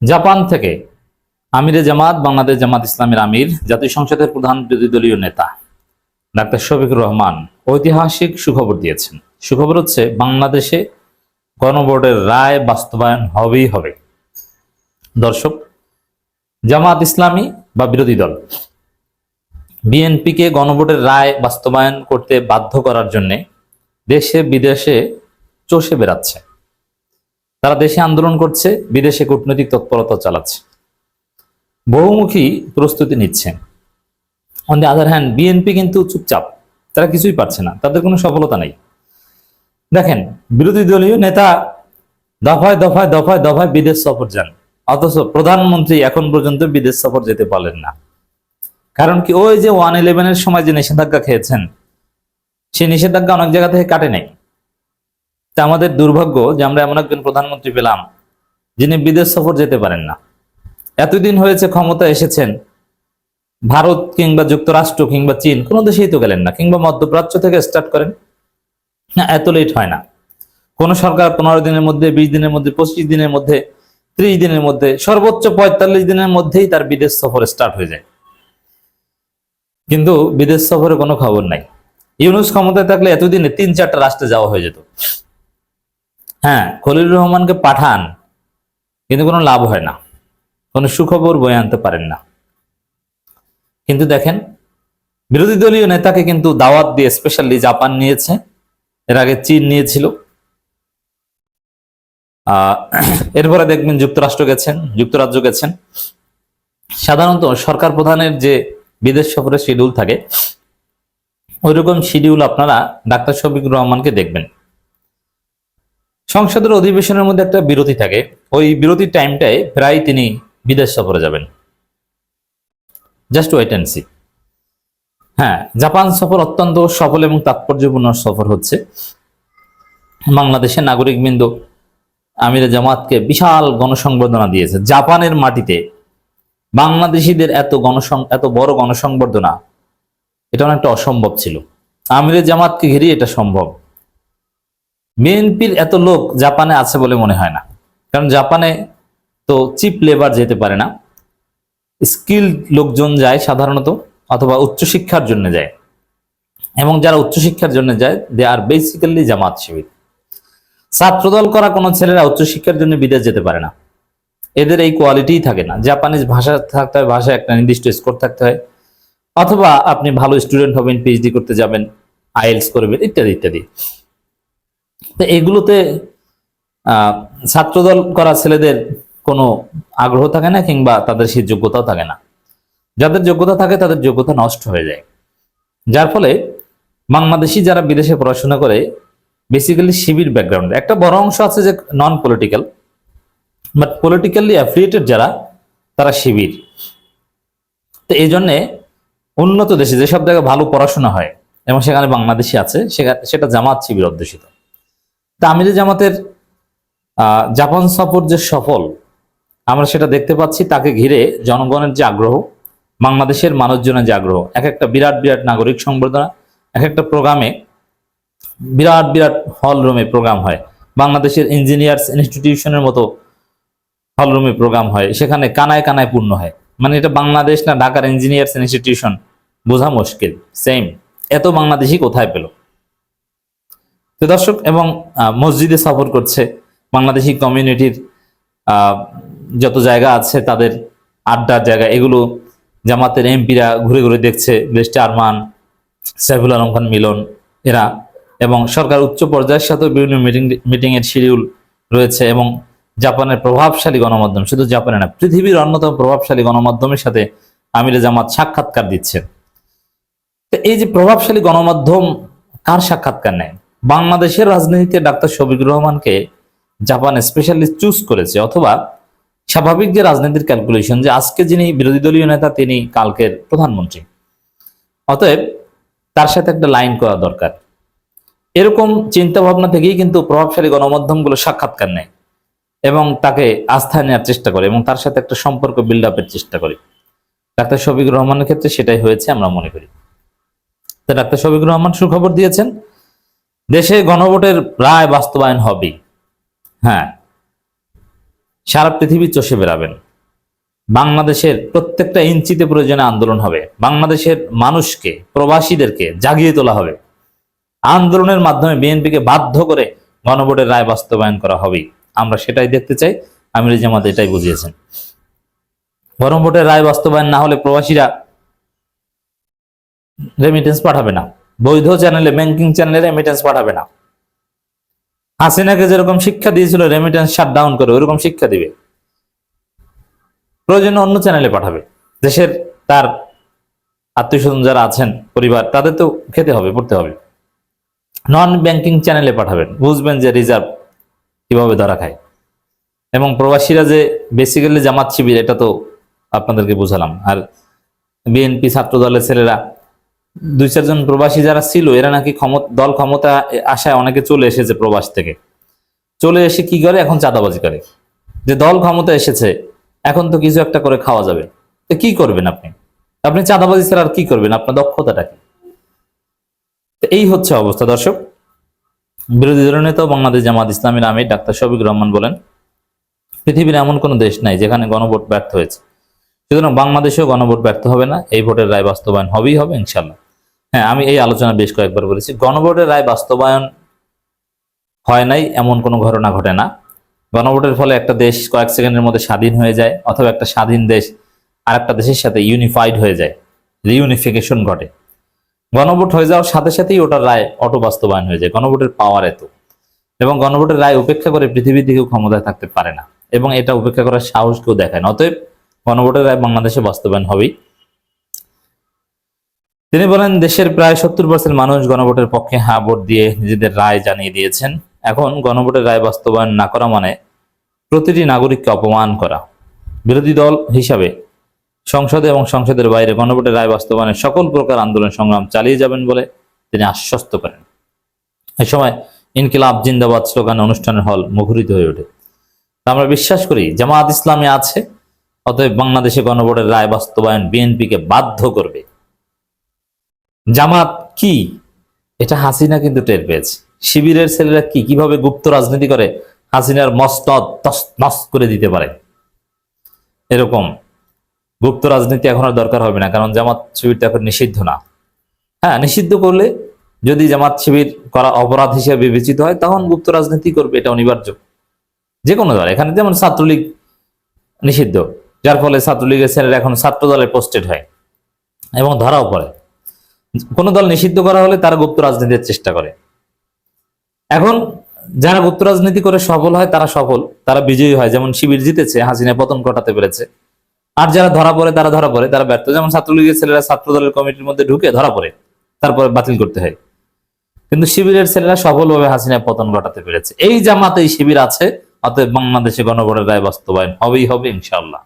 Japan থেকে আমিরে জামাত বাংলাদেশ জামাত ইসলামের আমির, জাতীয় সংসদের প্রধান বিরোধী দলীয় নেতা ডাক্তার শফিকুর রহমান ঐতিহাসিক সুখবর দিয়েছেন। সুখবর হচ্ছে বাংলাদেশে গণভোটের রায় বাস্তবায়ন হবেই হবে। দর্শক, জামাত ইসলামী বা বিরোধী দল বিএনপিকে গণভোটের রায় বাস্তবায়ন করতে বাধ্য করার জন্য দেশে বিদেশে চষে বেড়াচ্ছে। তারা দেশে আন্দোলন করছে, বিদেশে কূটনৈতিক তৎপরতা চালাচ্ছে, বহুমুখী প্রস্তুতি নিচ্ছে। On the other hand BNP কিন্তু চুপচাপ, তারা কিছুই পারছে না, তাদের কোনো সফলতা নেই। দেখেন, বিরোধী দলীয় নেতা দফায় দফায় দফায় দফায় বিদেশ সফর যান, অথচ প্রধানমন্ত্রী এখন পর্যন্ত বিদেশ সফর যেতে পারলেন না। কারণ কি, ওই যে 111-এর সময় যে নিষেধাজ্ঞা খেয়েছেন, সেই নিষেধাজ্ঞা অনেক জায়গা থেকে কাটে নাই। তা আমাদের দুর্ভাগ্য যে আমরা এমন একজন প্রধানমন্ত্রী পেলাম যিনি বিদেশ সফর যেতে পারেন না। এতদিন হয়েছে ক্ষমতা এসেছেন, ভারত কিংবা যুক্তরাষ্ট্র কিংবা চীন কোনো দেশেই তো গেলেন না, কিংবা মধ্যপ্রাচ্য থেকে স্টার্ট করেন না, এত লেট হয় না। কোন সরকার 15 দিনের মধ্যে, 20 দিনের মধ্যে, 25 দিনের মধ্যে, 30 দিনের মধ্যে, সর্বোচ্চ 45 দিনের মধ্যেই তার বিদেশ সফর স্টার্ট হয়ে যায়। কিন্তু বিদেশ সফরে কোনো খবর নাই। ইউনূস ক্ষমতায় থাকলে এতদিনে 3-4টা রাষ্ট্রে যাওয়া হয়ে যেত। হ্যাঁ, খলিলুর রহমানকে পাঠান, কিন্তু কোনো লাভ হয় না, কোনো সুখবর বয়ে আনতে পারেন না। কিন্তু দেখেন, বিরোধী দলীয় নেতাকে কিন্তু দাওয়াত দিয়ে স্পেশালি জাপান নিয়েছে, এর আগে চীন নিয়েছিল, এরপরে দেখবেন যুক্তরাষ্ট্র গেছেন, যুক্তরাজ্য গেছেন। সাধারণত সরকার প্রধানের যে বিদেশ সফরের শিডিউল থাকে, ওইরকম শিডিউল আপনারা ডাক্তার শফিকুর রহমানকে দেখবেন। সংসদের অধিবেশনের মধ্যে একটা বিরতি থাকে, ওই বিরতির টাইমটায় প্রায় তিনি বিদেশ সফরে যাবেন। Just wait and see. হ্যাঁ, জাপান সফর অত্যন্ত সফল এবং তাৎপর্যপূর্ণ সফর হচ্ছে। বাংলাদেশের নাগরিকবৃন্দ আমিরে জামাতকে বিশাল গণসংবর্ধনা দিয়েছে। জাপানের মাটিতে বাংলাদেশিদের এত বড় গণসংবর্ধনা, এটা অনেকটা অসম্ভব ছিল। আমিরে জামাতকে ঘিরে এটা সম্ভব। বিএনপির এত লোক জাপানে আছে বলে মনে হয় না, কারণ জাপানে তো চিপ লেবার যেতে পারে না, স্কিল্ড লোকজন যায় সাধারণত, অথবা উচ্চশিক্ষার জন্য যায়, এবং যারা উচ্চশিক্ষার জন্য যায় দে আর বেসিক্যালি জামাত শিবির। ছাত্রদল করা কোনো ছেলেরা উচ্চশিক্ষার জন্য বিদেশ যেতে পারে না, এদের এই কোয়ালিটিই থাকে না। জাপানিজ ভাষা থাকতে হয়, ভাষায় একটা নির্দিষ্ট স্কোর থাকতে হয়, অথবা আপনি ভালো স্টুডেন্ট হবেন, পিএইচডি করতে যাবেন, আইএলটিএস করবেন, ইত্যাদি ইত্যাদি। তো এগুলোতে ছাত্রদল করা ছেলেদের কোনো আগ্রহ থাকে না, কিংবা তাদের সেই যোগ্যতাও থাকে না। যাদের যোগ্যতা থাকে তাদের যোগ্যতা নষ্ট হয়ে যায়, যার ফলে বাংলাদেশি যারা বিদেশে পড়াশোনা করে বেসিক্যালি শিবির ব্যাকগ্রাউন্ড, একটা বড় অংশ আছে যে non political, but politically affiliated যারা, তারা শিবির। তো এই জন্যে উন্নত দেশে যেসব জায়গায় ভালো পড়াশোনা হয় এবং সেখানে বাংলাদেশি আছে, সেটা জামাত শিবির অধ্যুষিত। তা আমিরে জামাতের জাপান সফর যে সফল, আমরা সেটা দেখতে পাচ্ছি। তাকে ঘিরে জনগণের যে আগ্রহ, বাংলাদেশের মানুষজনের যে আগ্রহ, এক একটা বিরাট বিরাট নাগরিক সংবর্ধনা, এক একটা প্রোগ্রামে বিরাট বিরাট হল রুমে প্রোগ্রাম হয়। বাংলাদেশের ইঞ্জিনিয়ার্স ইনস্টিটিউশনের মতো হল রুমে প্রোগ্রাম হয়, সেখানে কানায় কানায় পূর্ণ হয়। মানে এটা বাংলাদেশ না ঢাকার ইঞ্জিনিয়ার্স ইনস্টিটিউশন বোঝা মুশকিল। সেম, এত বাংলাদেশি কোথায় পেল? তো দর্শক, এবং মসজিদে সফর করছে, বাংলাদেশি কমিউনিটির যত জায়গা আছে তাদের আড্ডার জায়গা, এগুলো জামাতের এমপিরা ঘুরে ঘুরে দেখছে, দেশটি আরমান, সাইফুল আলম খান মিলন এরা, এবং সরকার উচ্চ পর্যায়ের সাথে বিভিন্ন মিটিং এর শিডিউল রয়েছে। এবং জাপানের প্রভাবশালী গণমাধ্যম, শুধু জাপানে না, পৃথিবীর অন্যতম প্রভাবশালী গণমাধ্যমের সাথে আমিরে জামাত সাক্ষাৎকার দিচ্ছে। তো এই যে প্রভাবশালী গণমাধ্যম কার সাক্ষাৎকার নেয়? বাংলাদেশের রাজনীতিতে ডাক্তার শফিকুর রহমানকে জাপান স্পেশালি চুজ করেছে, অথবা স্বাভাবিক যে রাজনীতির ক্যালকুলেশন যে আজকে যিনি বিরোধী দলীয় নেতা তিনি কালকের প্রধানমন্ত্রী, অতএব তার সাথে একটা লাইন করা দরকার। এরকম চিন্তা ভাবনা থেকেই কিন্তু প্রভাবশালী গণমাধ্যমগুলো সাক্ষাৎকার নেয় এবং তাকে আস্থায় নেওয়ার চেষ্টা করে এবং তার সাথে একটা সম্পর্ক বিল্ড আপের চেষ্টা করে। ডাক্তার শফিকুর রহমানের ক্ষেত্রে সেটাই হয়েছে আমরা মনে করি। তো ডাক্তার শফিকুর রহমান সুখবর দিয়েছেন, দেশে গণভোটের রায় বাস্তবায়ন হবে। হ্যাঁ, সারা পৃথিবী চষে বেড়াবেন। বাংলাদেশের প্রত্যেকটা ইঞ্চিতে প্রয়োজনে আন্দোলন হবে। বাংলাদেশের মানুষকে, প্রবাসীদেরকে জাগিয়ে তোলা হবে। আন্দোলনের মাধ্যমে বিএনপিকে বাধ্য করে গণভোটের রায় বাস্তবায়ন করা হবেই। আমরা সেটাই দেখতে চাই। আমির জামাত এটাই বুঝিয়েছেন। গণভোটের রায় বাস্তবায়ন না হলে প্রবাসীরা রেমিটেন্স পাঠাবে না, বৈধ চ্যানেলে, ব্যাংকিং চ্যানেলে রেমিটেন্স পাঠাবে না। হাসিনাকে যেরকম শিক্ষা দিয়েছিল রেমিটেন্স শাটডাউন করে, ওরকম শিক্ষা দিবে। প্রয়োজনে অন্য চ্যানেলে পাঠাবে। দেশের তার আত্মীয় স্বজন যারা আছেন, পরিবার, তাদের তো খেতে হবে, পড়তে হবে। নন ব্যাংকিং চ্যানেলে পাঠাবেন, বুঝবেন যে রিজার্ভ কিভাবে ধরা খায়। এবং প্রবাসীরা যে বেসিক্যালি জামাত শিবির, এটা তো আপনাদেরকে বুঝালাম। আর বিএনপি ছাত্র দলের ছেলেরা, 2-4 জন প্রবাসী যারা ছিল, এরা নাকি দল ক্ষমতা আশায় অনেকে চলে এসেছে প্রবাস থেকে। চলে এসে কি করে? এখন চাঁদাবাজি করে। যে দল ক্ষমতা এসেছে, এখন তো কিছু একটা করে খাওয়া যাবে, তো কি করবেন আপনি? আপনি চাঁদাবাজি ছাড়া আর কি করবেন? আপনার দক্ষতাটা কি? এই হচ্ছে অবস্থা দর্শক। বিরোধী দলনেতা বাংলাদেশ জামাত ইসলামীর আমির ডাক্তার শফিকুর রহমান বলেন, পৃথিবীর এমন কোনো দেশ নাই যেখানে গণভোট ব্যর্থ হয়েছে, সুতরাং বাংলাদেশেও গণভোট ব্যর্থ হবে না। এই ভোটের রায় বাস্তবায়ন হবেই হবে ইনশাল্লাহ। হ্যাঁ, আমি এই আলোচনা বেশ কয়েকবার বলেছি, গণভোটের রায় বাস্তবায়ন হয় নাই এমন কোনো ঘটনা ঘটে না। গণভোটের ফলে একটা দেশ কয়েক সেকেন্ডের মধ্যে স্বাধীন হয়ে যায়, অথবা একটা স্বাধীন দেশ আরেকটা দেশের সাথে ইউনিফাইড হয়ে যায়, রিউনিফিকেশন ঘটে। গণভোট হয়ে যাওয়ার সাথে সাথেই ওটার রায় অটো বাস্তবায়ন হয়ে যায়। গণভোটের পাওয়ার এত, এবং গণভোটের রায় উপেক্ষা করে পৃথিবীর দিকেও ক্ষমতায় থাকতে পারে না, এবং এটা উপেক্ষা করার সাহস কেউ দেখায় না। অতএব গণভোটের রায় বাংলাদেশে বাস্তবায়ন হবেই। তিনি বলেন, দেশের প্রায় 70% মানুষ গণভোটের পক্ষে হ্যাঁ ভোট দিয়ে নিজেদের রায় জানিয়ে দিয়েছেন। এখন গণভোটের রায় বাস্তবায়ন না করা মানে প্রতিটি নাগরিককে অপমান করা। বিরোধী দল হিসাবে সংসদে এবং সংসদের বাইরে গণভোটের রায় বাস্তবায়নের সকল প্রকার আন্দোলন সংগ্রাম চালিয়ে যাবেন বলে তিনি আশ্বস্ত করেন। এ সময় ইনকিলাব জিন্দাবাদ স্লোগানে অনুষ্ঠানের হল মুখরিত হয়ে ওঠে। আমরা বিশ্বাস করি জামায়াত ইসলামী আছে, অতএব বাংলাদেশে গণভোটের রায় বাস্তবায়ন বিএনপিকে বাধ্য করবে। জামাত কি, এটা হাসিনা কিন্তু টের পেয়েছে। শিবিরের ছেলেরা কিভাবে গুপ্ত রাজনীতি করে হাসিনার মস্তদ তছনছ করে দিতে পারে, এরকম গুপ্ত রাজনীতি এখন আর দরকার হবে না, কারণ জামাত শিবির তো এখন নিষিদ্ধ না। হ্যাঁ, নিষিদ্ধ করলে যদি জামাত শিবির করা অপরাধ হিসেবে বিবেচিত হয়, তখন গুপ্ত রাজনীতি করবে, এটা অনিবার্য। যে কোনো দল, এখানে যেমন ছাত্রলীগ নিষিদ্ধ, যার ফলে ছাত্রলীগের ছেলেরা এখন ছাত্র দলে পোস্টেড হয় এবং ধরাও পড়ে। কোন দল নিষিদ্ধ করা হলে তারা গুপ্ত রাজনীতির চেষ্টা করে। এখন যারা গুপ্ত রাজনীতি করে সফল হয়, তারা সফল, তারা বিজয়ী হয়। যেমন শিবির জিতেছে, হাসিনা পতন ঘটাতে পেরেছে। আর যারা ধরা পড়ে, তারা ব্যর্থ। যেমন ছাত্রলীগের ছেলেরা ছাত্র দলের কমিটির মধ্যে ঢুকে ধরা পড়ে, তারপরে বাতিল করতে হয়। কিন্তু শিবিরের ছেলেরা সফলভাবে হাসিনা পতন ঘটাতে পেরেছে। এই জামাতে এই শিবির আছে, অতএব বাংলাদেশে গণভোটের রায় বাস্তবায়ন হবেই হবে ইনশাআল্লাহ।